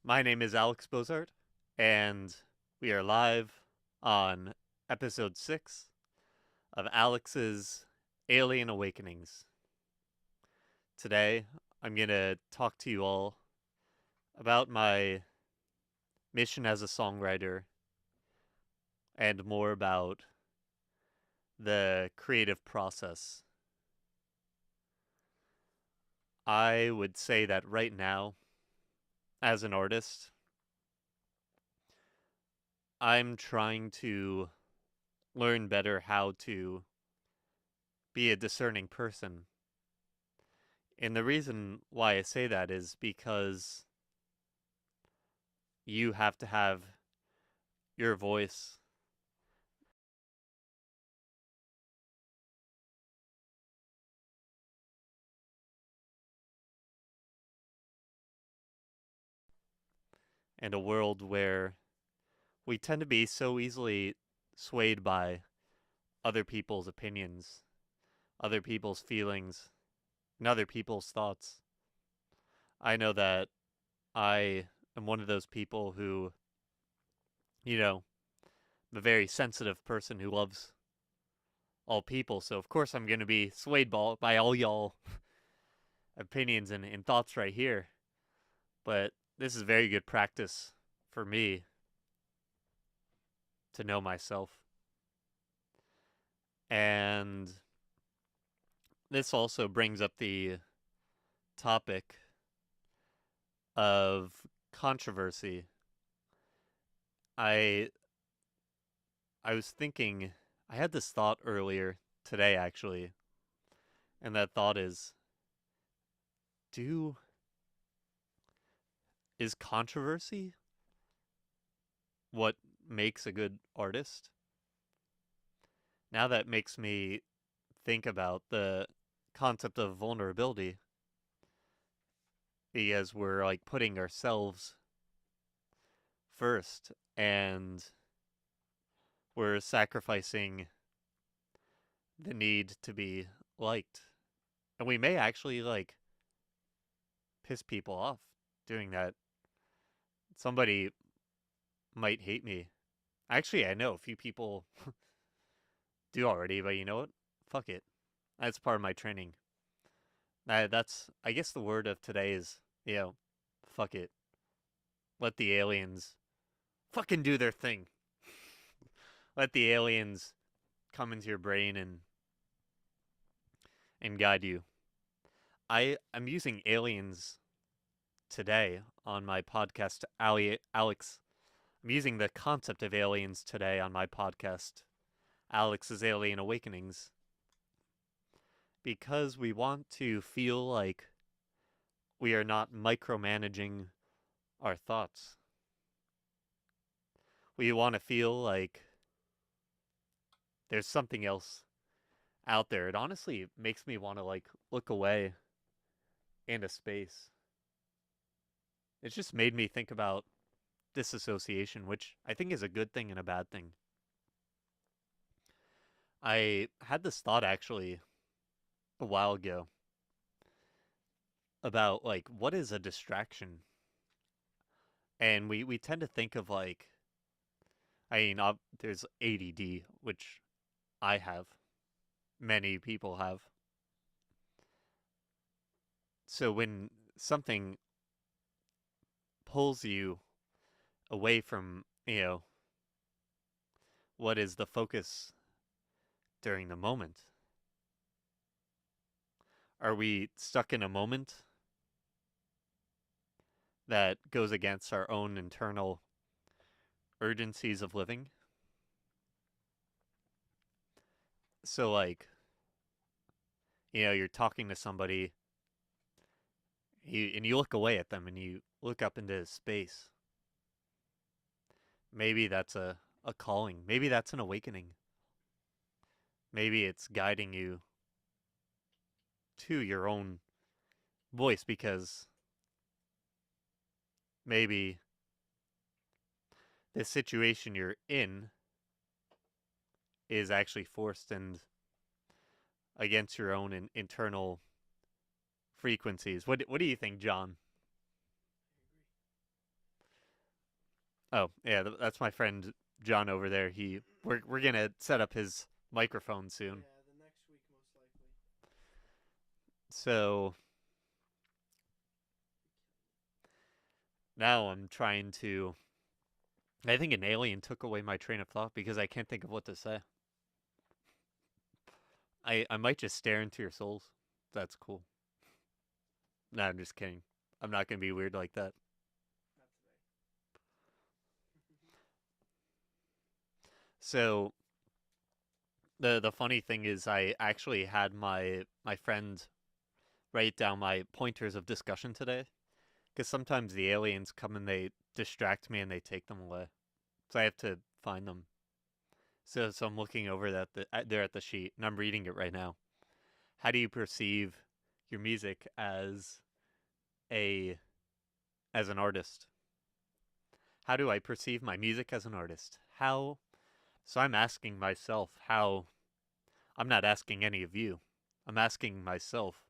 My name is Alex Bozart, and we are live on episode 6 of Alex's Alien Awakenings. Today, I'm going to talk to you all about my mission as a songwriter and more about the creative process. I would say that right now, as an artist, I'm trying to learn better how to be a discerning person. And the reason why I say that is because you have to have your voice in a world where we tend to be so easily swayed by other people's opinions, other people's feelings, and other people's thoughts. I know that I am one of those people who, you know, I'm a very sensitive person who loves all people. So, of course, I'm going to be swayed by all y'all opinions and thoughts right here. But this is very good practice for me to know myself. And this also brings up the topic of controversy. I I was thinking I had this thought earlier today actually, and that thought do is controversy what makes a good artist? Now that makes me think about the concept of vulnerability because we're like putting ourselves first and we're sacrificing the need to be liked. And we may actually like piss people off doing that. Somebody might hate me. Actually, I know a few people do already, but you know what? Fuck it. That's part of my training. That's I guess the word of today is, fuck it. Let the aliens fucking do their thing. Let the aliens come into your brain and guide you. I'm using aliens today on my podcast, Alex. I'm using the concept of aliens today on my podcast, Alex's Alien Awakenings, because we want to feel like we are not micromanaging our thoughts. We want to feel like there's something else out there. It honestly makes me want to like look away into space. It's just made me think about disassociation, which I think is a good thing and a bad thing. I had this thought actually a while ago about like what is a distraction, and we tend to think of like there's ADD, which I have, many people have. So when something pulls you away from what is the focus during the moment, are we stuck in a moment that goes against our own internal urgencies of living? So like, you're talking to somebody, and you look away at them and you look up into space. Maybe that's a calling. Maybe that's an awakening. Maybe it's guiding you to your own voice because maybe the situation you're in is actually forced and against your own internal frequencies. What do you think, John? Oh, yeah, that's my friend John over there. We're gonna set up his microphone soon. Yeah, the next week most likely. So now I'm trying to. I think an alien took away my train of thought because I can't think of what to say. I might just stare into your souls. That's cool. No, I'm just kidding. I'm not gonna be weird like that. Not today. So the funny thing is, I actually had my friend write down my pointers of discussion today because sometimes the aliens come and they distract me and they take them away, so I have to find them. So I'm looking over that there at the sheet and I'm reading it right now. How do you perceive your music a as an artist? How do I perceive my music as an artist? How? So I'm asking myself how. I'm not asking any of you. I'm asking myself,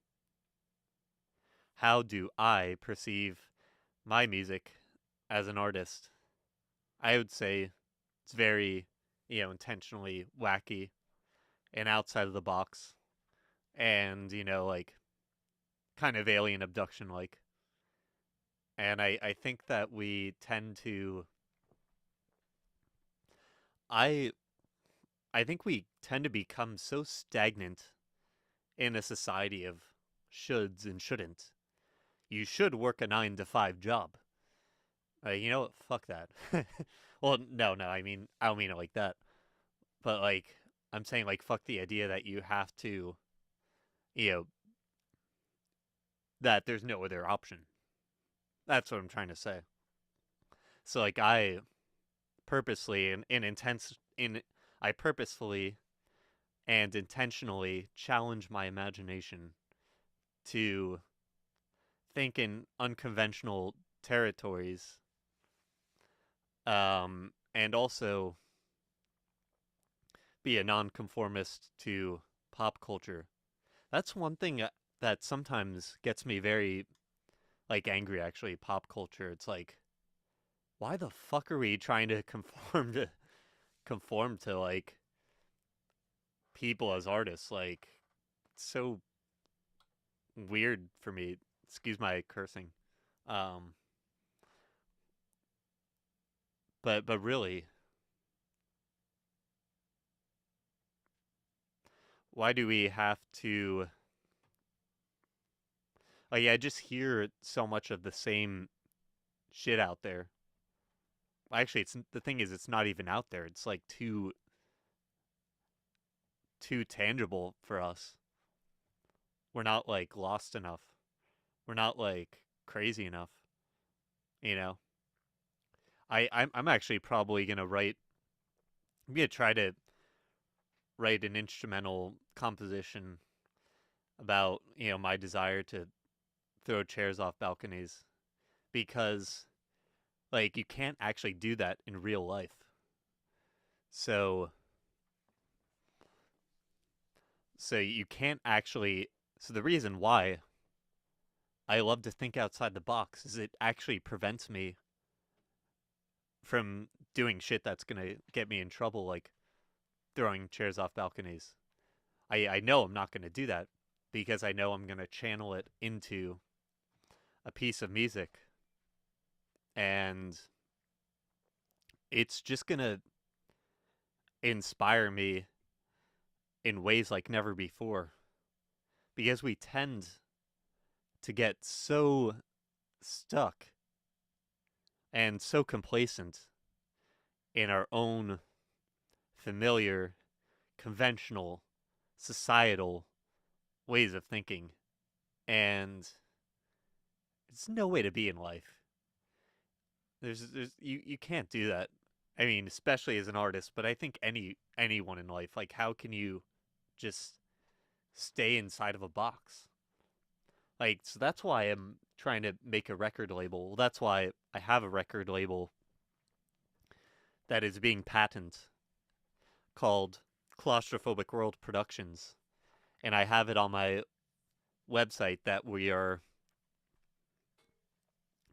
how do I perceive my music as an artist? I would say it's very, intentionally wacky and outside of the box and, like kind of alien abduction like. And I think that we tend to I I think we tend to become so stagnant in a society of shoulds and shouldn't. You should work a 9 to 5 job. You know what? Fuck that. Well, no. I don't mean it like that. But like, I'm saying like, fuck the idea that you have to, you know, that there's no other option. That's what I'm trying to say. So like, I purposely and in intense in I purposefully and intentionally challenge my imagination to think in unconventional territories, and also be a nonconformist to pop culture. That's one thing that sometimes gets me very like angry. Actually, pop culture. It's like, why the fuck are we trying to conform to like people as artists? Like, it's so weird for me. Excuse my cursing. Um, but really, why do we have to? Like, I just hear so much of the same shit out there. Actually, it's the thing is, it's not even out there. It's like too tangible for us. We're not like lost enough. We're not like crazy enough. You know, I'm actually probably gonna write. I'm gonna try to write an instrumental composition about my desire to throw chairs off balconies because like you can't actually do that in real life. So you can't actually. So the reason why I love to think outside the box is it actually prevents me from doing shit that's gonna get me in trouble, like throwing chairs off balconies. I know I'm not gonna do that because I know I'm gonna channel it into a piece of music, and it's just gonna inspire me in ways like never before. Because we tend to get so stuck and so complacent in our own familiar, conventional, societal ways of thinking. And it's no way to be in life. You can't do that. I mean, especially as an artist, but I think anyone in life, like how can you just stay inside of a box? Like, so that's why I'm trying to make a record label. Well, that's why I have a record label that is being patented called Claustrophobic World Productions. And I have it on my website that we are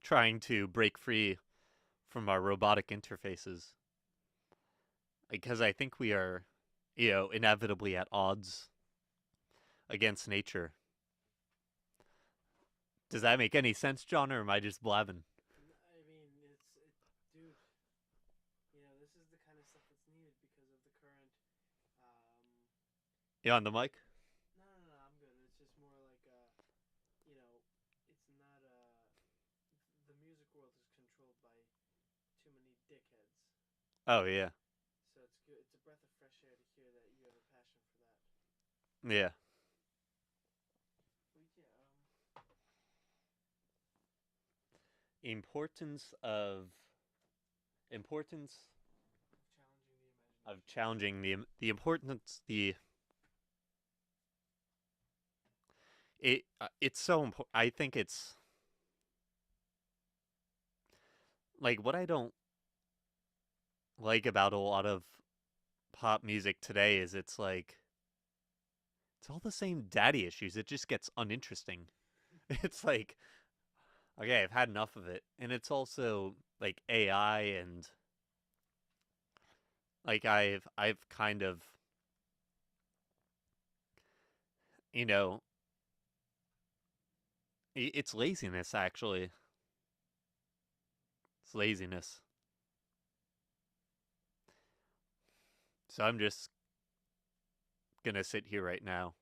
trying to break free from our robotic interfaces. Because I think we are, inevitably at odds against nature. Does that make any sense, John, or am I just blabbing? I mean, dude. This is the kind of stuff that's needed because of the current. You on the mic? No, I'm good. It's just more like, you know, it's not the music world is controlled by too many dickheads. Oh yeah, So it's good. It's a breath of fresh air to hear that you have a passion for that. yeah. But yeah, Importance importance of challenging the imagination. of challenging the importance the it's so important. I think it's like what I don't like about a lot of pop music today is it's all the same daddy issues. It just gets uninteresting. It's like, okay, I've had enough of it. And it's also like AI and like I've kind of, you know, it's laziness actually. It's laziness. So I'm just gonna sit here right now.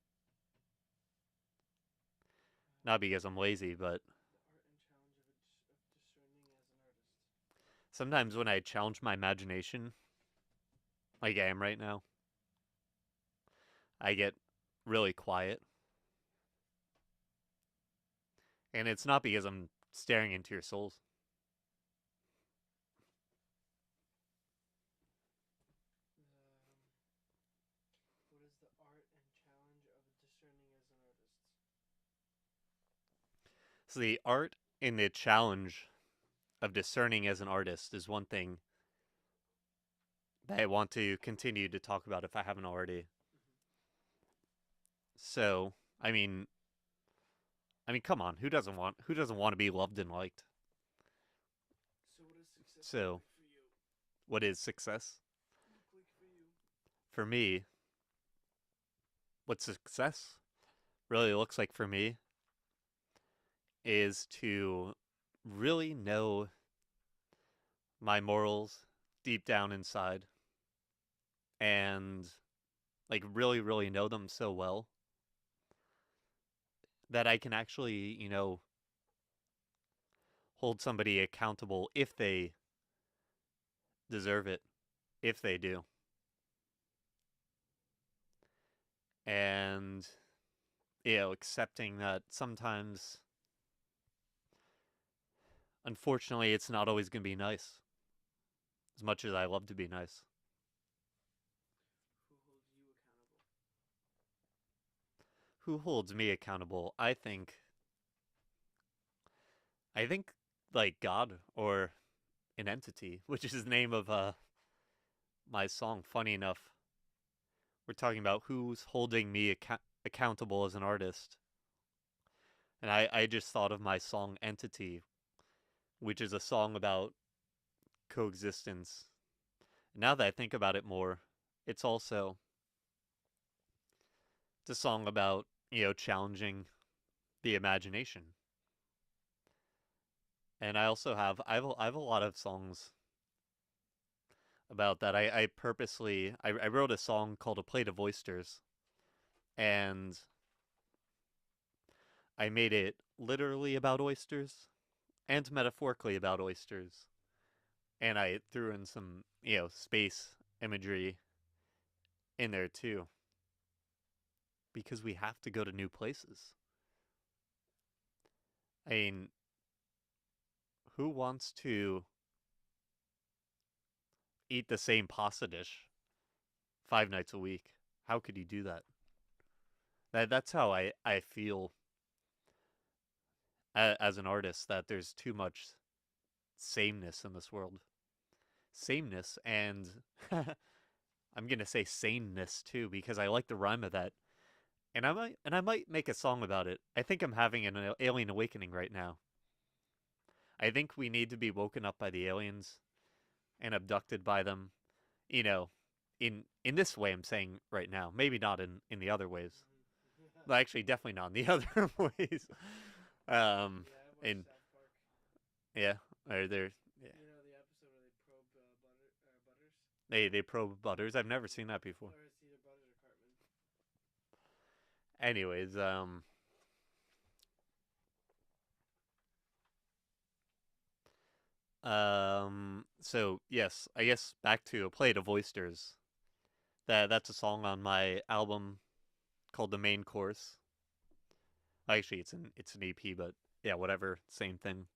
Not because I'm lazy, but The art and challenge of discerning as an artist. sometimes when I challenge my imagination, like I am right now, I get really quiet. And it's not because I'm staring into your souls. What is the art and challenge of discerning as an artist? So the art and the challenge of discerning as an artist is one thing that I want to continue to talk about if I haven't already. So, I mean, come on, who doesn't want to be loved and liked? So, what does success look So, like for you? what is success? Look like for you? For me, what success really looks like for me is to really know my morals deep down inside and like really know them so well that I can actually, hold somebody accountable if they deserve it, if they do. And, accepting that sometimes, unfortunately, it's not always going to be nice, as much as I love to be nice. Who holds you accountable? Who holds me accountable? I think like God or an entity, which is the name of my song. Funny enough, we're talking about who's holding me accountable as an artist. And I just thought of my song Entity, which is a song about coexistence. Now that I think about it more, it's also it's a song about, challenging the imagination. And I have a lot of songs about that. I purposely I wrote a song called A Plate of Oysters, and I made it literally about oysters and metaphorically about oysters. And I threw in some, space imagery in there too. Because we have to go to new places. I mean, who wants to eat the same pasta dish 5 nights a week? How could you do that? That's how I feel as an artist, that there's too much sameness in this world. Sameness and I'm gonna say saneness too because I like the rhyme of that, and I might make a song about it. I think I'm having an alien awakening right now. I think we need to be woken up by the aliens and abducted by them. You know, in this way I'm saying right now. Maybe not in the other ways. Well, actually, definitely not in the other ways. Um, Yeah, I watched and South Park. yeah, or they're yeah, You know the episode where they probe Butters, they probe Butters. I've never seen that before. or it's either Butters or Cartman. Anyways, so yes, I guess back to A Plate of Oysters. That's a song on my album called The Main Course. Actually, it's an EP, but yeah, whatever, same thing.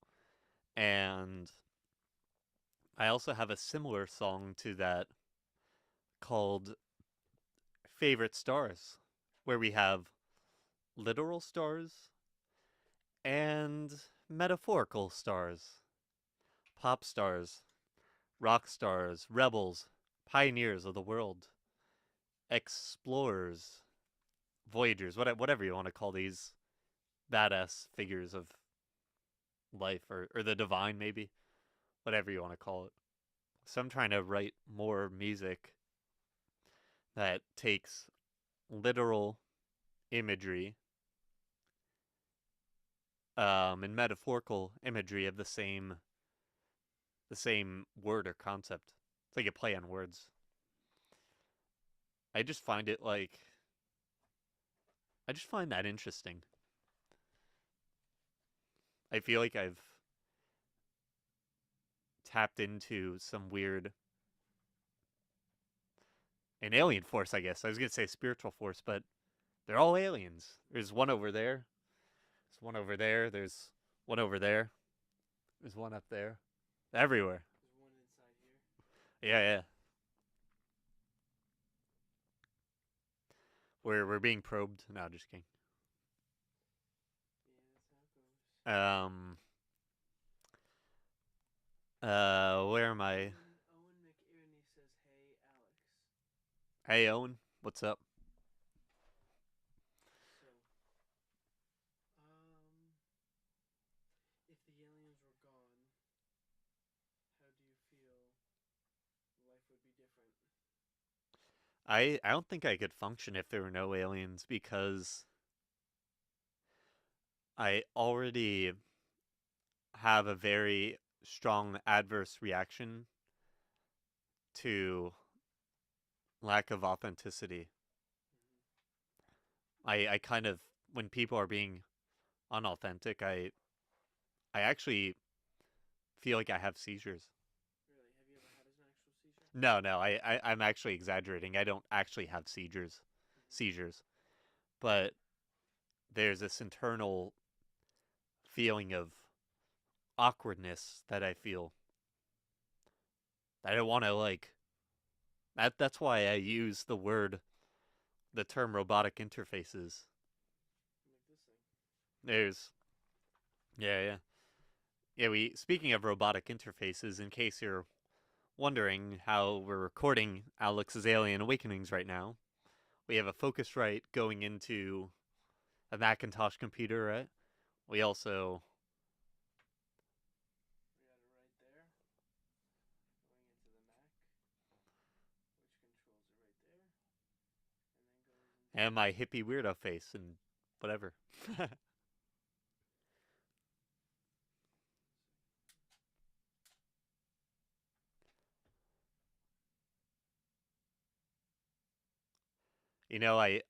And I also have a similar song to that called Favorite Stars, where we have literal stars and metaphorical stars, pop stars, rock stars, rebels, pioneers of the world, explorers, voyagers, whatever you want to call these badass figures of life, or the divine, maybe, whatever you want to call it. So I'm trying to write more music that takes literal imagery and metaphorical imagery of the same word or concept. It's like a play on words. I just find it like I just find that interesting. I feel like I've tapped into some weird an alien force, I guess. I was gonna say spiritual force, but they're all aliens. There's one over there. There's one over there. There's one over there. There's one up there. Everywhere. There's one inside here. Yeah, yeah. We're being probed. No, just kidding. Yeah, that's how it goes. Um where am I? Owen McInerney says, "Hey, Alex." Hey Owen, what's up? So, if the aliens were gone, how do you feel life would be different? I don't think I could function if there were no aliens because I already have a very strong adverse reaction to lack of authenticity. I kind of when people are being unauthentic, I actually feel like I have seizures. Really, have you ever had an actual seizure? No, no, I'm actually exaggerating. I don't actually have Mm-hmm. seizures, but there's this internal feeling of awkwardness that I feel that I want to like that's why I use the term robotic interfaces. Like this thing. There's yeah, yeah. Yeah, we speaking of robotic interfaces, in case you're wondering how we're recording Alex's Alien Awakenings right now, we have a Focusrite going into a Macintosh computer, right? We also We got it right there, going into the Mac, which controls it right there, and then goes into have my hippie weirdo face and whatever.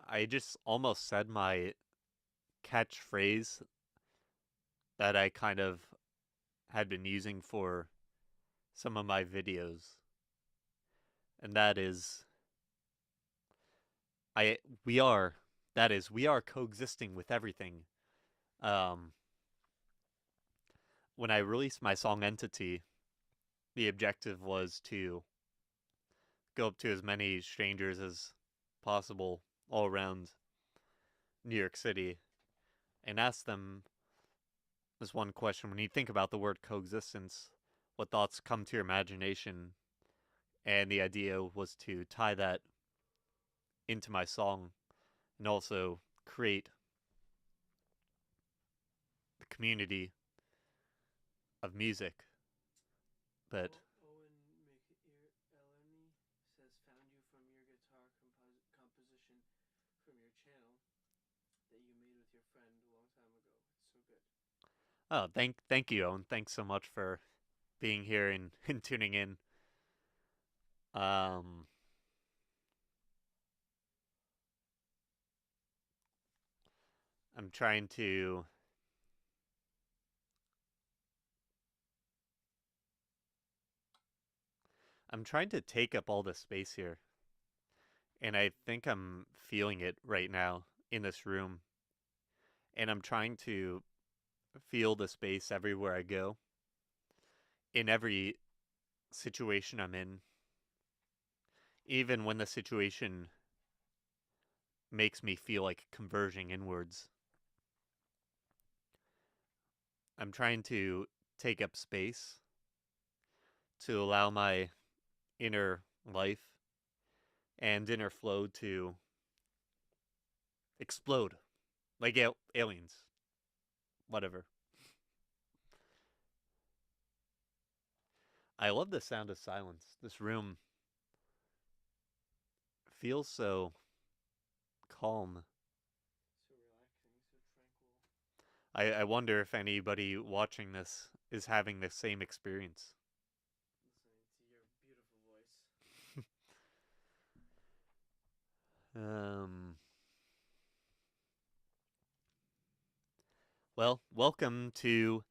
I just almost said my catchphrase that I kind of had been using for some of my videos, and that is I we are that is we are coexisting with everything. Um, when I released my song Entity, the objective was to go up to as many strangers as possible all around New York City and ask them this one question. When you think about the word coexistence, what thoughts come to your imagination? And the idea was to tie that into my song and also create the community of music. But Owen your friend a long time ago. It's so good. Oh, thank you, Owen. Thanks so much for being here and, and tuning in. Um, I'm trying to I'm trying to take up all the space here, and I think I'm feeling it right now in this room. And I'm trying to feel the space everywhere I go, in every situation I'm in, even when the situation makes me feel like converging inwards. I'm trying to take up space to allow my inner life and inner flow to explode like aliens, whatever. I love the sound of silence. This room feels so calm. So relaxing, so tranquil. I wonder if anybody watching this is having the same experience. Listening to your beautiful voice. Um, well, welcome to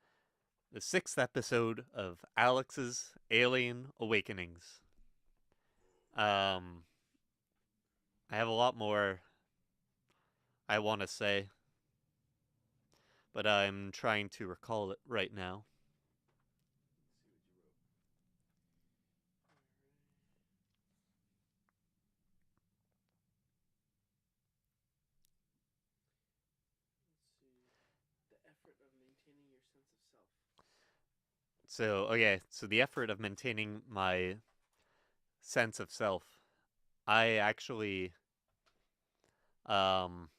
the sixth episode of Alex's Alien Awakenings. Um, I have a lot more I want to say, but I'm trying to recall it right now. Let's see what you wrote. Let's see. The effort of maintaining your sense of self. So the effort of maintaining my sense of self, I actually, um,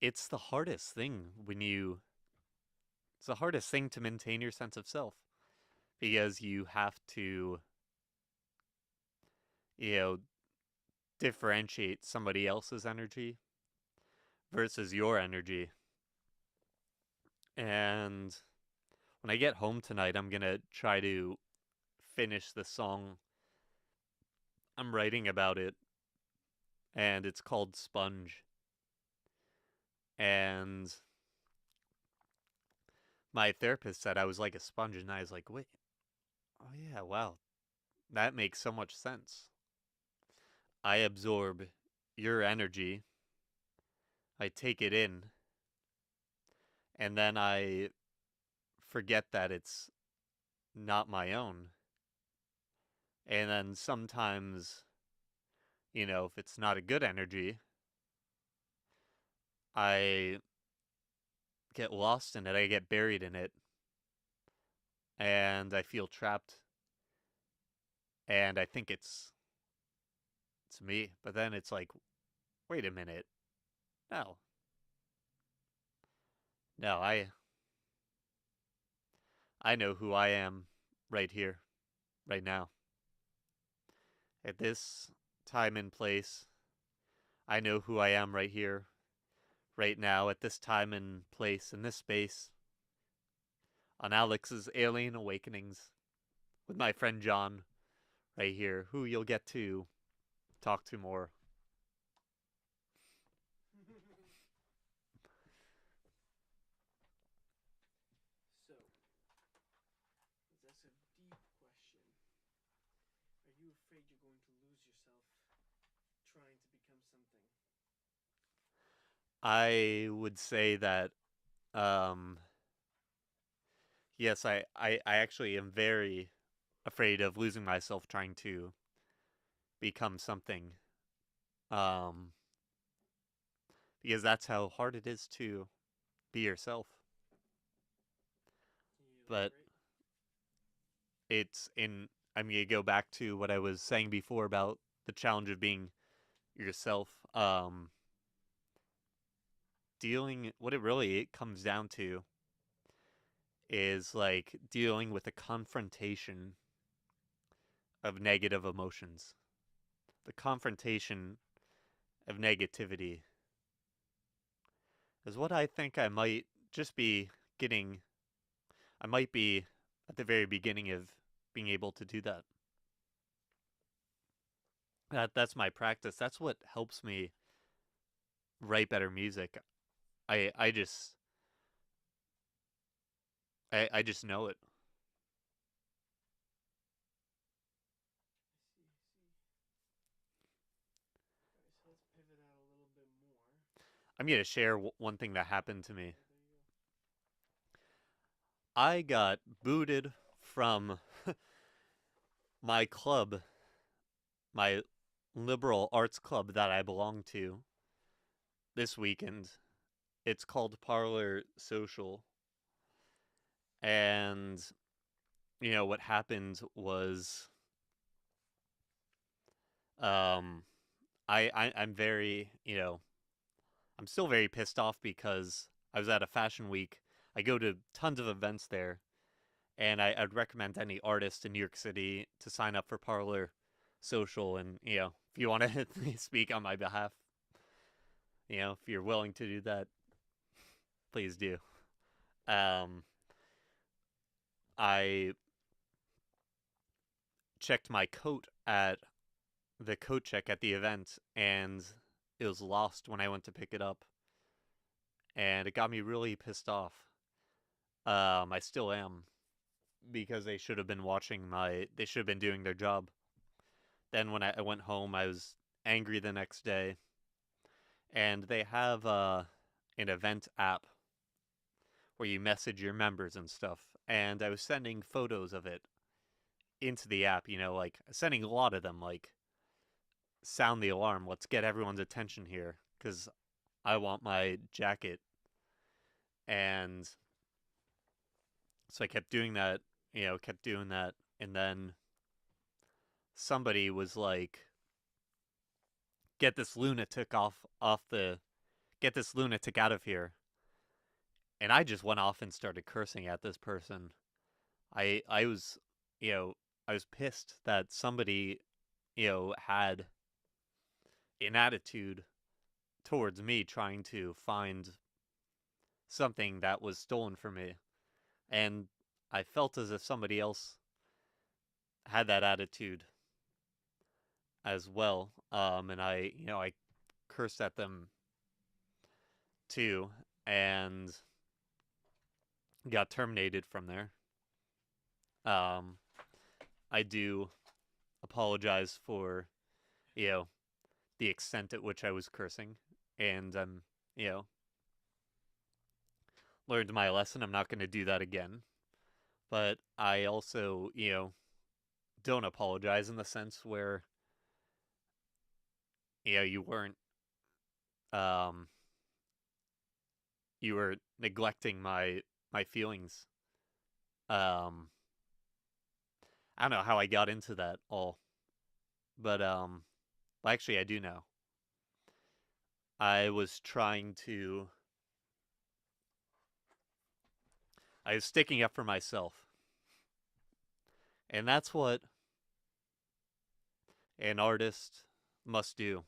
it's the hardest thing it's the hardest thing to maintain your sense of self because you have to, you know, differentiate somebody else's energy versus your energy. And when I get home tonight, I'm going to try to finish the song. I'm writing about it, and it's called Sponge. And my therapist said I was like a sponge, and I was like, wait, oh yeah, wow, that makes so much sense. I absorb your energy, I take it in, and then I forget that it's not my own. And then sometimes, if it's not a good energy, I get lost in it, I get buried in it, and I feel trapped, and I think it's me. But then it's like, wait a minute. No. No, I know who I am right here, right now. At this time and place, I know who I am right here, right now, at this time and place, in this space, on Alex's Alien Awakenings, with my friend John, right here, who you'll get to talk to more. So, that's a deep question. Are you afraid you're going to lose yourself trying to become something? I would say that, um, yes, I actually am very afraid of losing myself trying to become something. Um, because that's how hard it is to be yourself. Can you But elaborate? it's in, I'm going to go back to what I was saying before about the challenge of being yourself. What it really it comes down to is like dealing with the confrontation of negative emotions. The confrontation of negativity is what I think I might just be getting. I might be at the very beginning of being able to do that. That's my practice. That's what helps me write better music. I just I just know it. I see. Alright, so let's pivot out a little bit more. I'm gonna share one thing that happened to me. Okay, there you go. I got booted from my club, my liberal arts club that I belong to this weekend. It's called Parlor Social. And, what happened was um, I'm very, I'm still very pissed off because I was at a fashion week. I go to tons of events there, and I'd recommend any artist in New York City to sign up for Parlor Social. And, if you want to speak on my behalf, if you're willing to do that, please do. Um, I checked my coat at the coat check at the event, and it was lost when I went to pick it up, and it got me really pissed off. I still am because they should have been watching my. They should have been doing their job. Then when I went home, I was angry the next day, and they have an event app where you message your members and stuff. And I was sending photos of it into the app, like sending a lot of them, like sound the alarm. Let's get everyone's attention here because I want my jacket. And so I kept doing that, kept doing that. And then somebody was like, get this lunatic off the, get this lunatic out of here. And I just went off and started cursing at this person. I was, you know, I was pissed that somebody, had an attitude towards me trying to find something that was stolen from me. And I felt as if somebody else had that attitude as well. And I cursed at them too, and got terminated from there. Um, I do apologize for, you know, the extent at which I was cursing, and you know, learned my lesson. I'm not going to do that again. But I also, don't apologize in the sense where, you weren't, um, you were neglecting my feelings. Um, I don't know how I got into that all, but well, actually, I do know. I was trying to, I was sticking up for myself, and that's what an artist must do.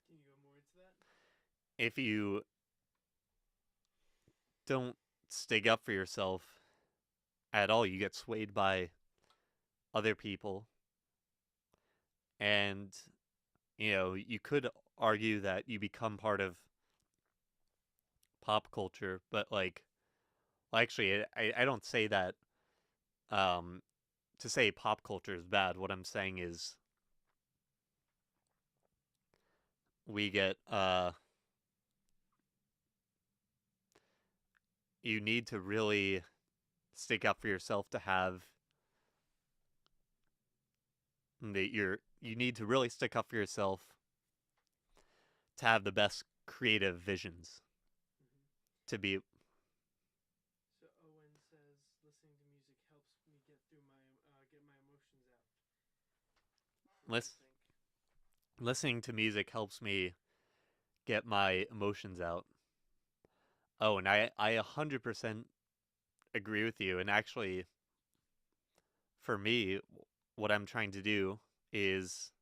Can you go more into that? If you don't stick up for yourself at all, you get swayed by other people, and you could argue that you become part of pop culture, but like, well, actually, I don't say that um, to say pop culture is bad. What I'm saying is we get you need to really stick up for yourself to have you need to really stick up for yourself to have the best creative visions Mm-hmm. to be So Owen says listening to music helps me get my emotions out. What do you lis- think? listening to music helps me get my emotions out. Oh, and I 100% agree with you. And actually, for me, what I'm trying to do is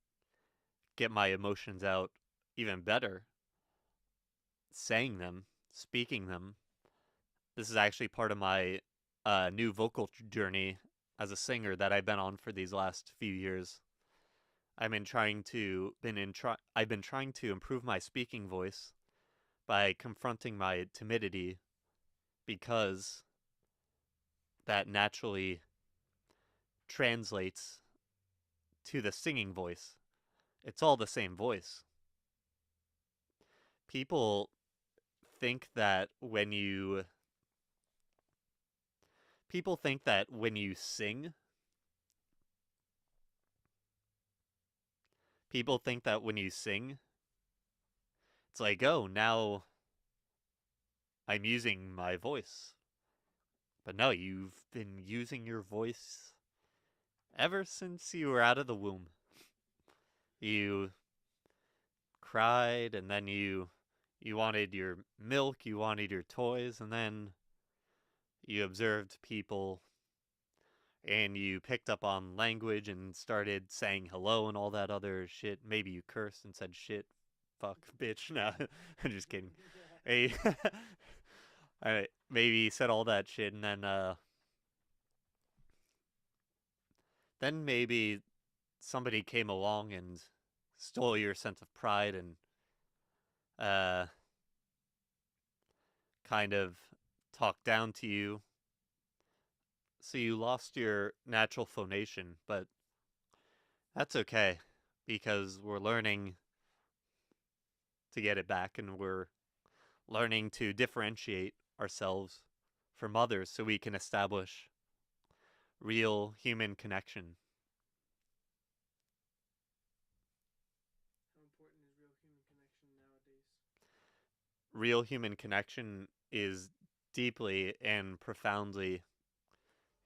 get my emotions out even better, saying them, speaking them. This is actually part of my new vocal journey as a singer that I've been on for these last few years. I've been trying to improve my speaking voice by confronting my timidity, because that naturally translates to the singing voice. It's all the same voice. People think that when you people think that when you sing, people think that when you sing, it's like, "Oh, now I'm using my voice." But no, you've been using your voice ever since you were out of the womb. You cried, and then you wanted your milk, you wanted your toys, and then you observed people and you picked up on language and started saying hello and all that other shit. Maybe you cursed and said shit, fuck, bitch. No, I'm just kidding. Hey, maybe you said all that shit, and then maybe somebody came along and stole your sense of pride and uh, kind of talked down to you. So you lost your natural phonation, but that's okay, because we're learning to get it back, and we're learning to differentiate ourselves from others so we can establish real human connection. How important is real human connection nowadays? Real human connection is deeply and profoundly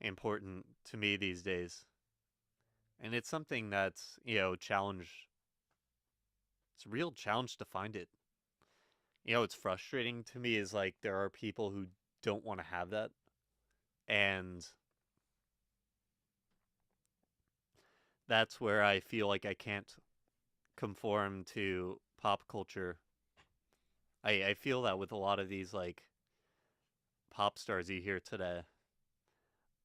important to me these days. And it's something that's, challenge. It's a real challenge to find it. It's frustrating to me is like there are people who don't want to have that. And that's where I feel like I can't conform to pop culture. I feel that with a lot of these like pop stars you hear today.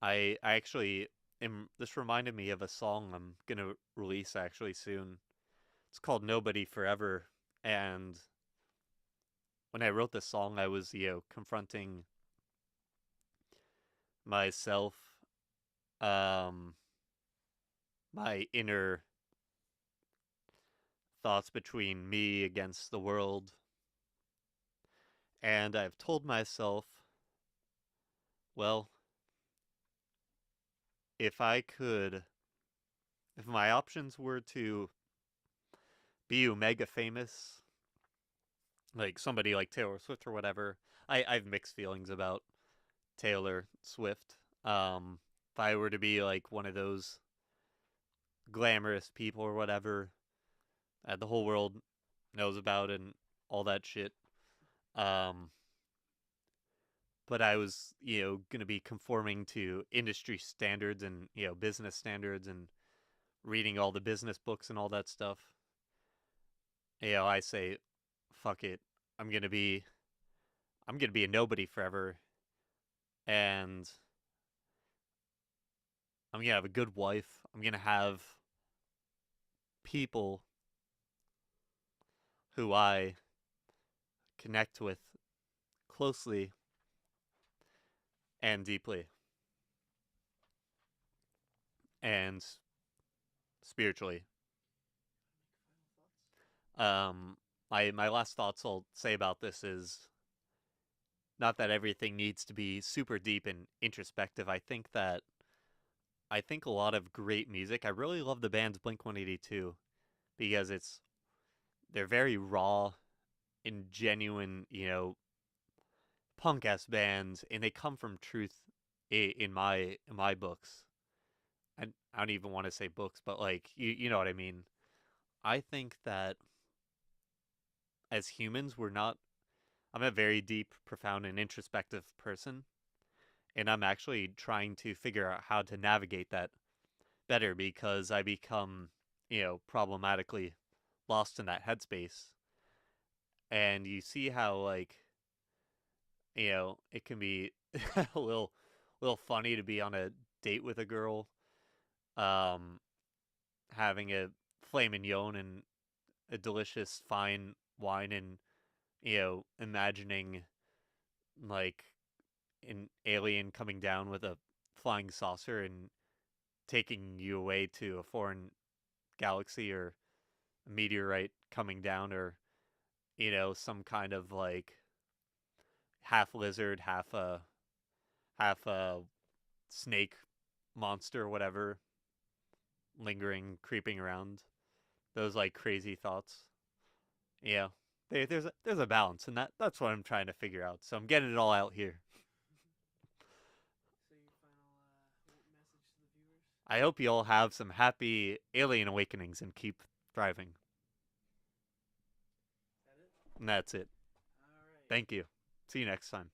I actually this reminded me of a song I'm gonna release actually soon. It's called Nobody Forever, and when I wrote this song, I was confronting myself, um, my inner thoughts between me against the world, and I've told myself, well, if I could, if my options were to be mega famous, like somebody like Taylor Swift or whatever, I have mixed feelings about Taylor Swift. If I were to be like one of those glamorous people or whatever that the whole world knows about and all that shit, um, but I was, going to be conforming to industry standards and, business standards and reading all the business books and all that stuff. I say, fuck it. I'm going to be I'm going to be a nobody forever, and I'm going to have a good wife. I'm going to have people who I connect with closely and deeply and spiritually. Um, my last thoughts I'll say about this is not that everything needs to be super deep and introspective. I think a lot of great music. I really love the band's Blink 182 because they're very raw and genuine, punk ass bands, and they come from truth in my books. I don't even want to say books, but like you know what I mean. I think that as humans, we're not. I'm a very deep, profound, and introspective person, and I'm actually trying to figure out how to navigate that better because I become, problematically lost in that headspace. And you see how like, it can be a little funny to be on a date with a girl, um, having a filet mignon and a delicious fine wine, and imagining like an alien coming down with a flying saucer and taking you away to a foreign galaxy, or a meteorite coming down, or some kind of like half lizard, half a snake monster or whatever lingering, creeping around. Those like crazy thoughts. Yeah. There's a balance, and that's what I'm trying to figure out. So I'm getting it all out here. So your final message to the viewers? I hope you all have some happy alien awakenings and keep thriving. Is that it? And that's it. All right. Thank you. See you next time.